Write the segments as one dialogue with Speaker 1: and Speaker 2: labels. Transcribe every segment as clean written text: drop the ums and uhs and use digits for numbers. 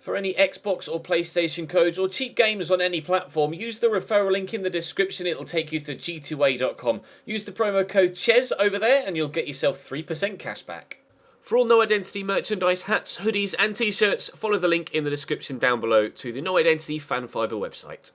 Speaker 1: For any Xbox or PlayStation codes or cheap games on any platform, use the referral link in the description. It'll take you to g2a.com. Use the promo code CHES over there and you'll get yourself 3% cash back. For all No Identity merchandise, hats, hoodies and t-shirts, follow the link in the description down below to the No Identity Fan Fibre website.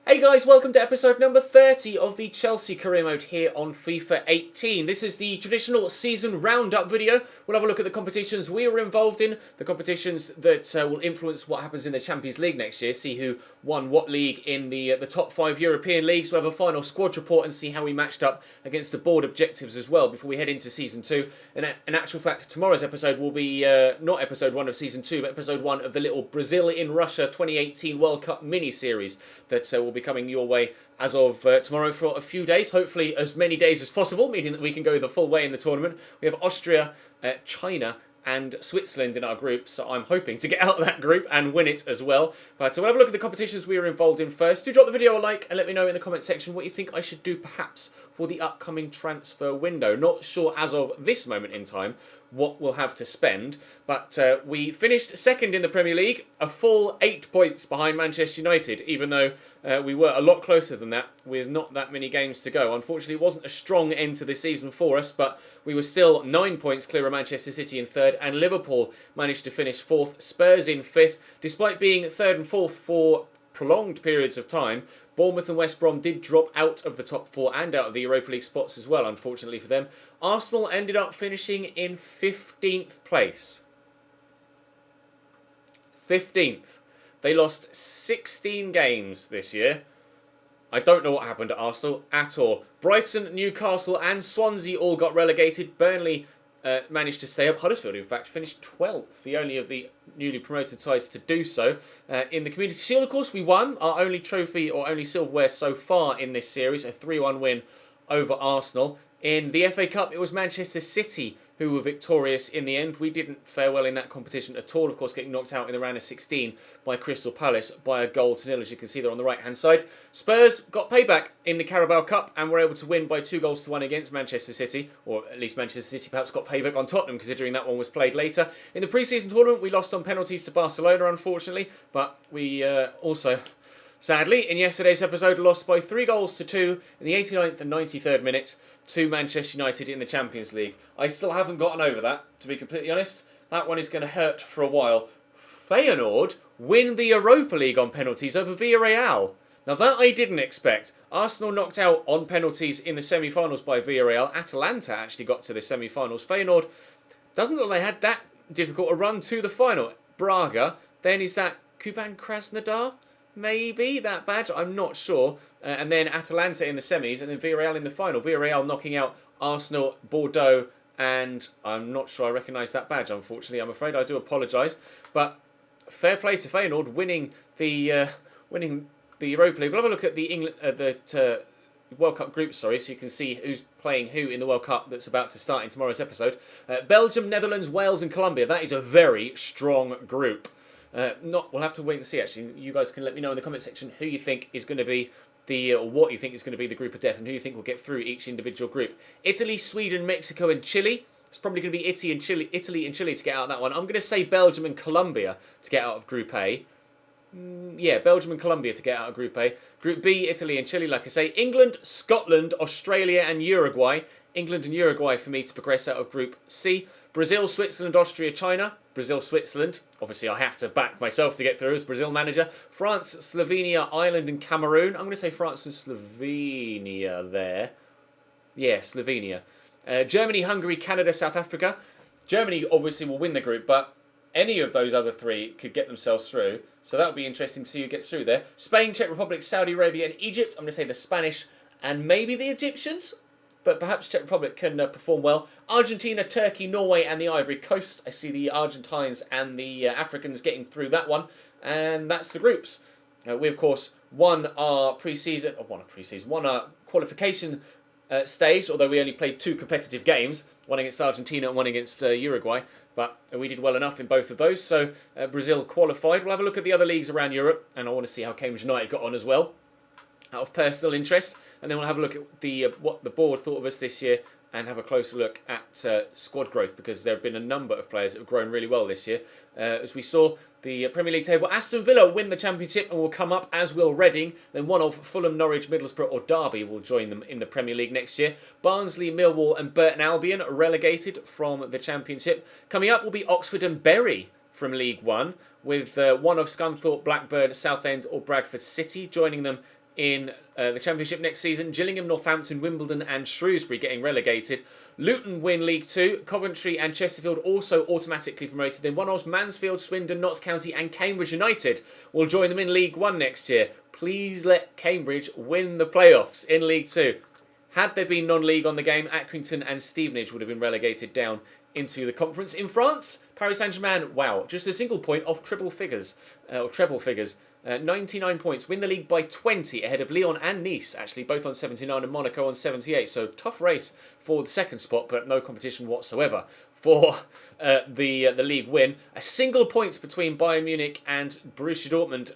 Speaker 1: Hey guys, welcome to episode number 30 of the Chelsea career mode here on FIFA 18. This is the traditional season roundup video. We'll have a look at the competitions we were involved in, the competitions that will influence what happens in the Champions League next year, see who won what league in the top 5 European leagues. We'll have a final squad report and see how we matched up against the board objectives as well before we head into season 2. And in actual fact, tomorrow's episode will be not episode 1 of season 2, but episode 1 of the little Brazil in Russia 2018 World Cup mini-series that will be coming your way as of tomorrow for a few days, hopefully as many days as possible, meaning that we can go the full way in the tournament. We have Austria, China and Switzerland in our group, so I'm hoping to get out of that group and win it as well. But so we'll have a look at the competitions we were involved in first. Do drop the video a like and let me know in the comment section what you think I should do perhaps for the upcoming transfer window. Not sure as of this moment in time what we'll have to spend, but we finished second in the Premier League, a full 8 points behind Manchester United, even though we were a lot closer than that with not that many games to go. Unfortunately, it wasn't a strong end to the season for us, but we were still 9 points clear of Manchester City in third, and Liverpool managed to finish fourth, Spurs in fifth. Despite being third and fourth for prolonged periods of time, Bournemouth and West Brom did drop out of the top 4 and out of the Europa League spots as well, unfortunately for them. Arsenal ended up finishing in 15th place. 15th. They lost 16 games this year. I don't know what happened at Arsenal at all. Brighton, Newcastle and Swansea all got relegated. Burnley managed to stay up. Huddersfield, in fact, finished 12th, the only of the newly promoted sides to do so. In the Community Shield, of course, we won our only trophy or only silverware so far in this series, a 3-1 win over Arsenal. In the FA Cup, it was Manchester City who were victorious in the end. We didn't fare well in that competition at all, of course, getting knocked out in the round of 16 by Crystal Palace by a 1-0, as you can see there on the right-hand side. Spurs got payback in the Carabao Cup and were able to win by 2-1 against Manchester City, or at least Manchester City perhaps got payback on Tottenham, considering that one was played later. In the pre-season tournament, we lost on penalties to Barcelona, unfortunately, but we also, sadly, in yesterday's episode, lost by 3-2 in the 89th and 93rd minute to Manchester United in the Champions League. I still haven't gotten over that, to be completely honest. That one is going to hurt for a while. Feyenoord win the Europa League on penalties over Villarreal. Now that I didn't expect. Arsenal knocked out on penalties in the semi-finals by Villarreal. Atalanta actually got to the semi-finals. Feyenoord doesn't look like they had that difficult a run to the final. Braga, then is that Kuban Krasnodar? Maybe that badge, I'm not sure. And then Atalanta in the semis, and then Villarreal in the final. Villarreal knocking out Arsenal, Bordeaux, and I'm not sure I recognise that badge, unfortunately. I'm afraid I do apologise. But fair play to Feyenoord winning the Europa League. We'll have a look at the World Cup groups, so you can see who's playing who in the World Cup that's about to start in tomorrow's episode. Belgium, Netherlands, Wales and Colombia. That is a very strong group. We'll have to wait and see, actually. You guys can let me know in the comment section who you think is going to be what you think is going to be the group of death and who you think will get through each individual group. Italy, Sweden, Mexico and Chile. It's probably going to be Italy and Chile to get out of that one. I'm going to say Belgium and Colombia to get out of Group A. Yeah, Belgium and Colombia to get out of Group A. Group B, Italy and Chile, like I say. England, Scotland, Australia and Uruguay. England and Uruguay for me to progress out of Group C. Brazil, Switzerland, Austria, China. Brazil, Switzerland. Obviously, I have to back myself to get through as Brazil manager. France, Slovenia, Ireland and Cameroon. I'm going to say France and Slovenia there. Yeah, Slovenia. Germany, Hungary, Canada, South Africa. Germany obviously will win the group, but any of those other three could get themselves through. So that would be interesting to see who gets through there. Spain, Czech Republic, Saudi Arabia and Egypt. I'm going to say the Spanish and maybe the Egyptians. But perhaps Czech Republic can perform well. Argentina, Turkey, Norway and the Ivory Coast. I see the Argentines and the Africans getting through that one. And that's the groups. We, of course, won our qualification stage, although we only played 2 competitive games, one against Argentina and one against Uruguay. But we did well enough in both of those, so Brazil qualified. We'll have a look at the other leagues around Europe, and I want to see how Cambridge United got on as well, out of personal interest. And then we'll have a look at the what the board thought of us this year and have a closer look at squad growth, because there have been a number of players that have grown really well this year. As we saw, the Premier League table, Aston Villa win the Championship and will come up, as will Reading. Then one of Fulham, Norwich, Middlesbrough or Derby will join them in the Premier League next year. Barnsley, Millwall and Burton Albion relegated from the Championship. Coming up will be Oxford and Bury from League One, with one of Scunthorpe, Blackburn, Southend or Bradford City joining them in the Championship next season. Gillingham, Northampton, Wimbledon and Shrewsbury getting relegated. Luton win League Two. Coventry and Chesterfield also automatically promoted. Then one of Mansfield, Swindon, Notts County and Cambridge United will join them in League One next year. Please let Cambridge win the playoffs in League Two. Had there been non-league on the game, Accrington and Stevenage would have been relegated down into the conference. In France, Paris Saint-Germain, wow, just a single point of treble figures. 99 points, win the league by 20 ahead of Lyon and Nice, actually, both on 79 and Monaco on 78. So tough race for the second spot, but no competition whatsoever for the league win. A single point between Bayern Munich and Borussia Dortmund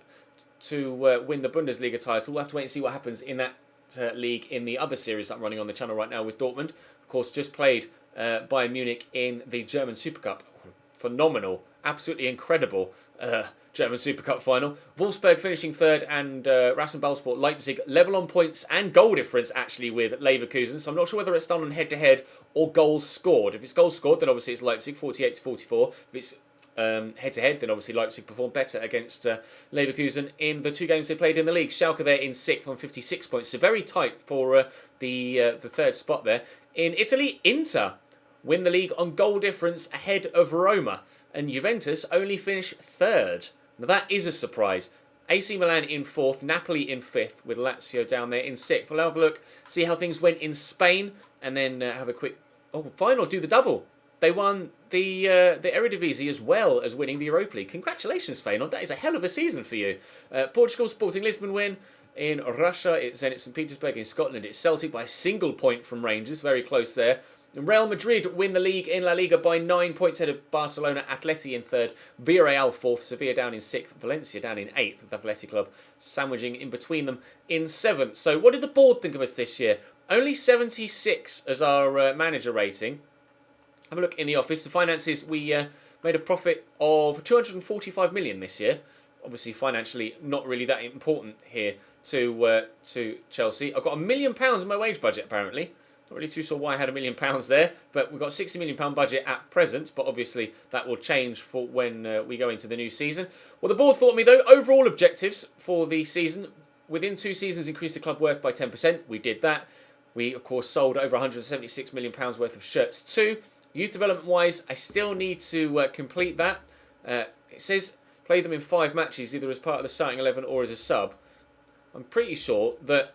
Speaker 1: to win the Bundesliga title. We'll have to wait and see what happens in that league in the other series that I'm running on the channel right now with Dortmund. Of course, just played Bayern Munich in the German Super Cup. Phenomenal, absolutely incredible German Super Cup final. Wolfsburg finishing third, and Rasenballsport Leipzig level on points and goal difference actually with Leverkusen. So I'm not sure whether it's done on head-to-head or goals scored. If it's goals scored, then obviously it's Leipzig 48 to 44. If it's head-to-head, then obviously Leipzig performed better against Leverkusen in the two games they played in the league. Schalke there in 6th on 56 points, so very tight for the third spot there. In Italy, Inter win the league on goal difference ahead of Roma, and Juventus only finish third. Now that is a surprise. AC Milan in 4th, Napoli in 5th, with Lazio down there in 6th. We'll have a look, see how things went in Spain, and then have a quick final, do the double. They won the Eredivisie as well as winning the Europa League. Congratulations, Feyenoord. That is a hell of a season for you. Portugal, Sporting Lisbon win. In Russia, it's Zenit St. Petersburg. In Scotland, it's Celtic by a single point from Rangers. Very close there. And Real Madrid win the league in La Liga by 9 points ahead of Barcelona. Atleti in 3rd. Villarreal 4th. Sevilla down in 6th. Valencia down in 8th. With Athletic Club sandwiching in between them in 7th. So what did the board think of us this year? Only 76 as our manager rating. Have a look in the office. The finances, we made a profit of 245 million this year. Obviously, financially, not really that important here to Chelsea. I've got £1 million in my wage budget, apparently. Not really too sure why I had £1 million there, but we've got a £60 million budget at present, but obviously that will change for when we go into the new season. Well, the board thought of me, though. Overall objectives for the season: within 2 seasons, increase the club worth by 10%. We did that. We, of course, sold over £176 million worth of shirts too. Youth development-wise, I still need to complete that. It says play them in 5 matches, either as part of the starting 11 or as a sub. I'm pretty sure that...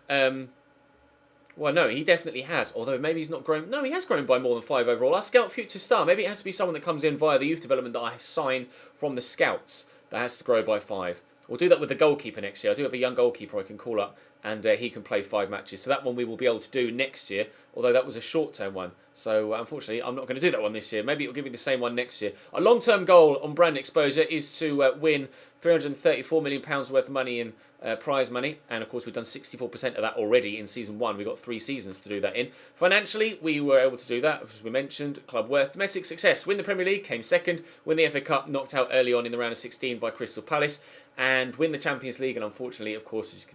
Speaker 1: well, no, he definitely has. Although maybe he's not grown... No, he has grown by more than 5 overall. Our scout future star. Maybe it has to be someone that comes in via the youth development that I sign from the scouts. That has to grow by 5. We'll do that with the goalkeeper next year. I do have a young goalkeeper I can call up, and he can play 5 matches. So that one we will be able to do next year, although that was a short-term one. So unfortunately, I'm not going to do that one this year. Maybe it'll give me the same one next year. A long-term goal on brand exposure is to win £334 million worth of money in prize money. And of course, we've done 64% of that already in season 1. We've got 3 seasons to do that in. Financially, we were able to do that, as we mentioned. Club worth. Domestic success. Win the Premier League, came second. Win the FA Cup, knocked out early on in the round of 16 by Crystal Palace. And win the Champions League. And unfortunately, of course,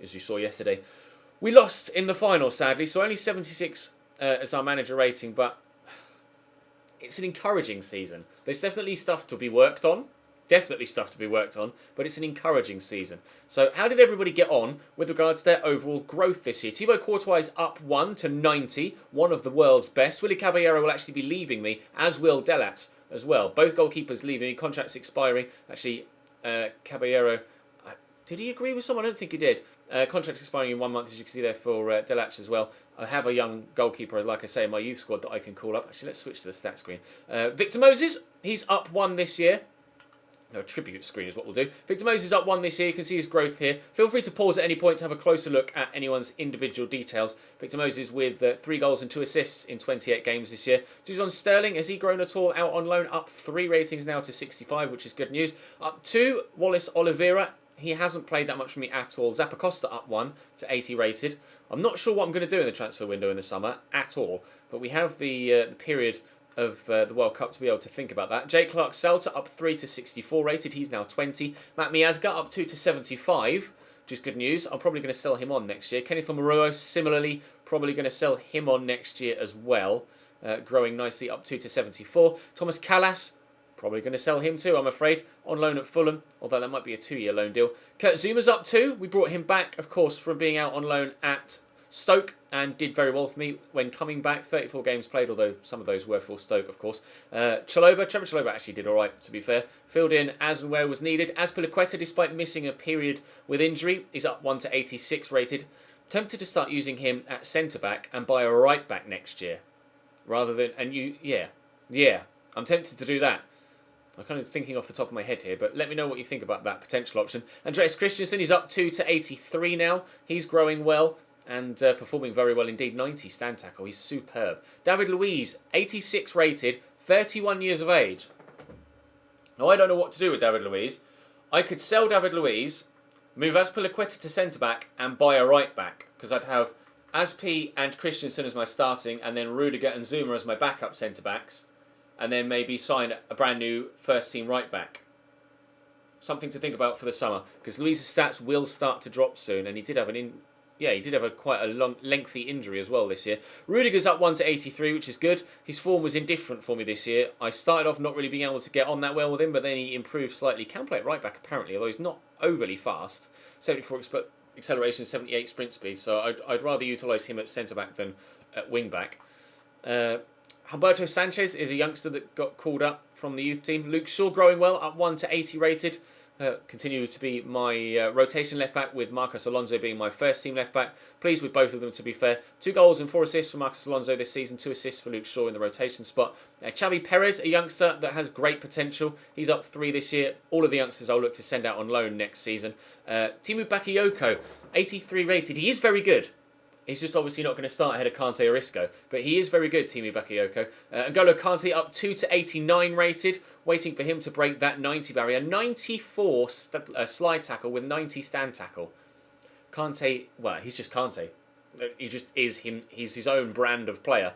Speaker 1: as you saw yesterday, we lost in the final, sadly. So only 76 as our manager rating, but it's an encouraging season. There's definitely stuff to be worked on. But it's an encouraging season. So how did everybody get on with regards to their overall growth this year? Thibaut Courtois is up 1 to 90, one of the world's best. Willy Caballero will actually be leaving me, as will Delat as well. Both goalkeepers leaving me, contracts expiring. Actually, Caballero, did he agree with someone? I don't think he did. Contract expiring in 1 month, as you can see there, for Delat as well. I have a young goalkeeper, like I say, in my youth squad that I can call up. Actually, let's switch to the stat screen. Victor Moses, he's up 1 this year. No, tribute screen is what we'll do. Victor Moses up 1 this year. You can see his growth here. Feel free to pause at any point to have a closer look at anyone's individual details. Victor Moses with 3 goals and 2 assists in 28 games this year. Dusan Sterling, has he grown at all? Out on loan, up 3 ratings now to 65, which is good news. Up 2, Wallace Oliveira. he hasn't played that much for me at all. Zappacosta up 1 to 80 rated. I'm not sure what I'm going to do in the transfer window in the summer at all, but we have the period of the World Cup to be able to think about that. Jake Clark-Celta up 3 to 64 rated. He's now 20. Matt Miazga up 2 to 75, which is good news. I'm probably going to sell him on next year. Kenneth Omoruo, similarly, probably going to sell him on next year as well. Growing nicely up 2 to 74. Thomas Callas, probably going to sell him too, I'm afraid, on loan at Fulham, although that might be a 2-year loan deal. Kurt Zuma's up 2. We brought him back, of course, from being out on loan at Stoke and did very well for me when coming back. 34 games played, although some of those were for Stoke, of course. Trevor Chalobah actually did all right, to be fair. Filled in as and where was needed. Azpilicueta, despite missing a period with injury, is up 1 to 86 rated. Tempted to start using him at centre-back and buy a right-back next year. Rather than, I'm tempted to do that. I'm kind of thinking off the top of my head here, but let me know what you think about that potential option. Andreas Christensen, he's up 2 to 83 now. He's growing well and performing very well indeed. 90 stand tackle, he's superb. David Luiz, 86 rated, 31 years of age. Now, I don't know what to do with David Luiz. I could sell David Luiz, move Azpilicueta to centre-back and buy a right-back, because I'd have Azpi and Christensen as my starting, and then Rudiger and Zuma as my backup centre-backs, and then maybe sign a brand new first-team right-back. Something to think about for the summer, because Luiz's stats will start to drop soon, and he did have quite a lengthy injury as well this year. Rudiger's up 1 to 83, which is good. His form was indifferent for me this year. I started off not really being able to get on that well with him, but then he improved slightly. Can play at right-back apparently, although he's not overly fast. 74 acceleration, 78 sprint speed, so I'd rather utilise him at centre-back than at wing-back. Humberto Sanchez is a youngster that got called up from the youth team. Luke Shaw growing well, up 1 to 80 rated. Continue to be my rotation left-back, with Marcos Alonso being my first-team left-back. Pleased with both of them, to be fair. 2 goals and 4 assists for Marcos Alonso this season, 2 assists for Luke Shaw in the rotation spot. Xavi Perez, a youngster that has great potential. He's up 3 this year. All of the youngsters I'll look to send out on loan next season. Timu Bakayoko, 83 rated. He is very good. He's just obviously not going to start ahead of Kante or Isco. But he is very good, Timu Bakayoko. N'Golo Kante up 2 to 89 rated. Waiting for him to break that 90 barrier. 94 slide tackle with 90 stand tackle. Kante, well, he's just Kante. He just is him. He's his own brand of player.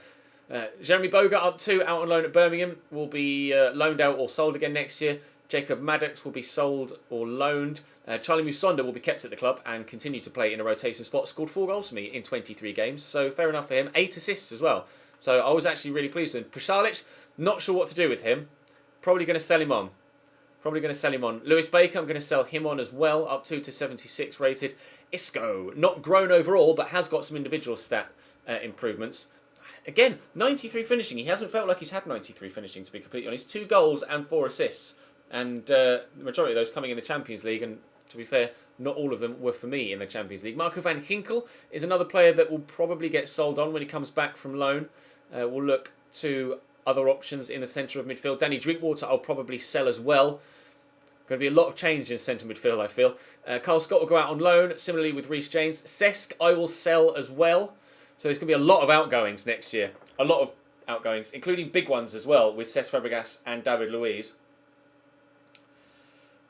Speaker 1: Jeremy Boga up 2, out on loan at Birmingham. Will be loaned out or sold again next year. Jacob Maddox will be sold or loaned. Charlie Musonda will be kept at the club and continue to play in a rotation spot. Scored 4 goals for me in 23 games, so fair enough for him. 8 assists as well. So I was actually really pleased with him. Pashalic, not sure what to do with him. Probably going to sell him on. Lewis Baker, I'm going to sell him on as well. Up 2 to 76 rated. Isco, not grown overall, but has got some individual stat improvements. Again, 93 finishing. He hasn't felt like he's had 93 finishing, to be completely honest. 2 goals and 4 assists. And the majority of those coming in the Champions League, and to be fair, not all of them were for me in the Champions League. Marco van Ginkel is another player that will probably get sold on when he comes back from loan. We'll look to other options in the centre of midfield. Danny Drinkwater I'll probably sell as well. Going to be a lot of change in centre midfield, I feel. Carl Scott will go out on loan, similarly with Reece James. Cesc I will sell as well. So there's going to be a lot of outgoings next year. A lot of outgoings, including big ones as well, with Cesc Fabregas and David Luiz.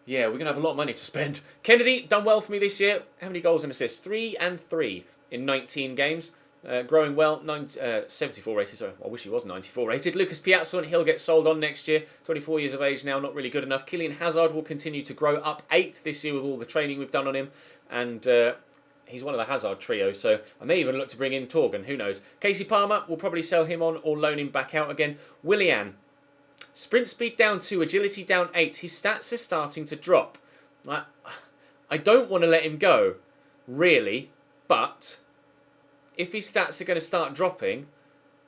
Speaker 1: Yeah, we're going to have a lot of money to spend. Kennedy, done well for me this year. How many goals and assists? 3 and 3 in 19 games. Growing well, 74 rated. Sorry, I wish he was 94 rated. Lucas Piazza, and he'll get sold on next year. 24 years of age now, not really good enough. Kylian Hazard will continue to grow, up 8 this year with all the training we've done on him. And he's one of the Hazard trio, so I may even look to bring in Torgan, who knows. Casey Palmer, we'll probably sell him on or loan him back out again. Willian. Sprint speed down 2, agility down 8. His stats are starting to drop. I don't want to let him go, really, but if his stats are going to start dropping,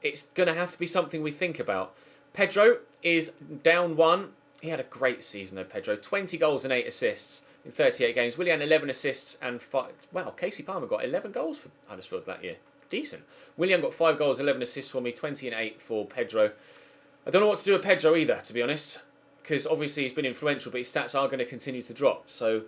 Speaker 1: it's going to have to be something we think about. Pedro is down 1. He had a great season, though, Pedro. 20 goals and 8 assists in 38 games. Willian, 11 assists and 5... Wow, Casey Palmer got 11 goals for Huddersfield that year. Decent. Willian got 5 goals, 11 assists for me, 20 and 8 for Pedro. I don't know what to do with Pedro either, to be honest, because obviously he's been influential, but his stats are going to continue to drop, so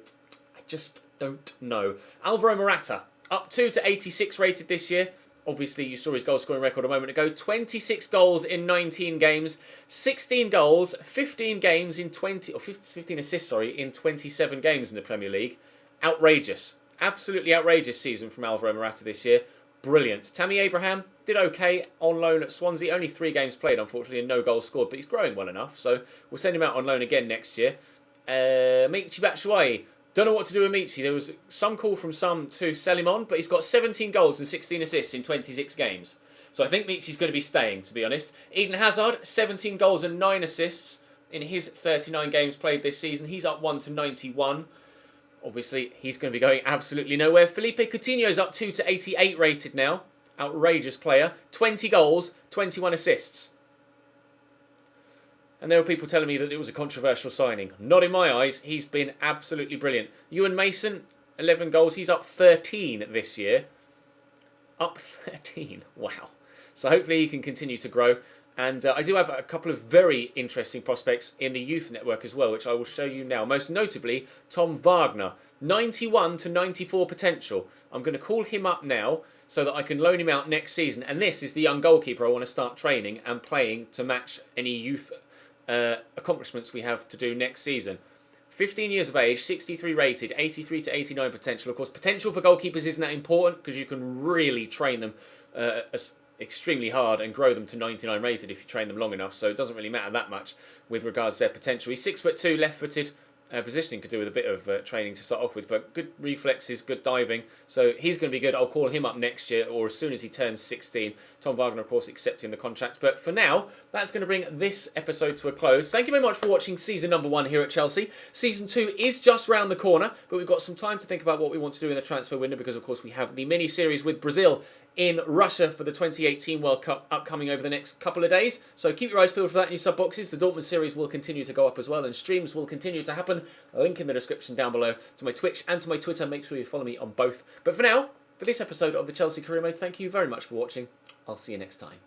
Speaker 1: I just don't know. Alvaro Morata, up 2 to 86 rated this year. Obviously, you saw his goal scoring record a moment ago. 26 goals in 19 games, 16 goals, 15 games in 20, or 15 assists, sorry, in 27 games in the Premier League. Outrageous. Absolutely outrageous season from Alvaro Morata this year. Brilliant. Tammy Abraham did okay on loan at Swansea. Only 3 games played, unfortunately, and no goals scored, but he's growing well enough, so we'll send him out on loan again next year. Michi Batshuayi. Don't know what to do with Michi. There was some call from some to sell him on, but he's got 17 goals and 16 assists in 26 games. So I think Michi's going to be staying, to be honest. Eden Hazard, 17 goals and 9 assists in his 39 games played this season. He's up 1 to 91. Obviously, he's going to be going absolutely nowhere. Felipe Coutinho's up 2 to 88 rated now. Outrageous player. 20 goals, 21 assists. And there were people telling me that it was a controversial signing. Not in my eyes. He's been absolutely brilliant. Ewan Mason, 11 goals. He's up 13 this year. Up 13. Wow. So hopefully he can continue to grow. And I do have a couple of very interesting prospects in the youth network as well, which I will show you now. Most notably, Tom Wagner. 91 to 94 potential. I'm going to call him up now so that I can loan him out next season. And this is the young goalkeeper I want to start training and playing to match any youth accomplishments we have to do next season. 15 years of age, 63 rated, 83 to 89 potential. Of course, potential for goalkeepers isn't that important because you can really train them extremely hard and grow them to 99 rated if you train them long enough. So it doesn't really matter that much with regards to their potential. He's 6'2", left-footed. Positioning could do with a bit of training to start off with, but good reflexes, good diving. So he's going to be good. I'll call him up next year or as soon as he turns 16. Tom Wagner, of course, accepting the contract. But for now, that's going to bring this episode to a close. Thank you very much for watching season number 1 here at Chelsea. Season 2 is just round the corner, but we've got some time to think about what we want to do in the transfer window because, of course, we have the mini-series with Brazil in Russia for the 2018 World Cup upcoming over the next couple of days. So keep your eyes peeled for that in your sub-boxes. The Dortmund series will continue to go up as well and streams will continue to happen. A link in the description down below to my Twitch and to my Twitter. Make sure you follow me on both. But for now, for this episode of the Chelsea Career Mode, thank you very much for watching. I'll see you next time.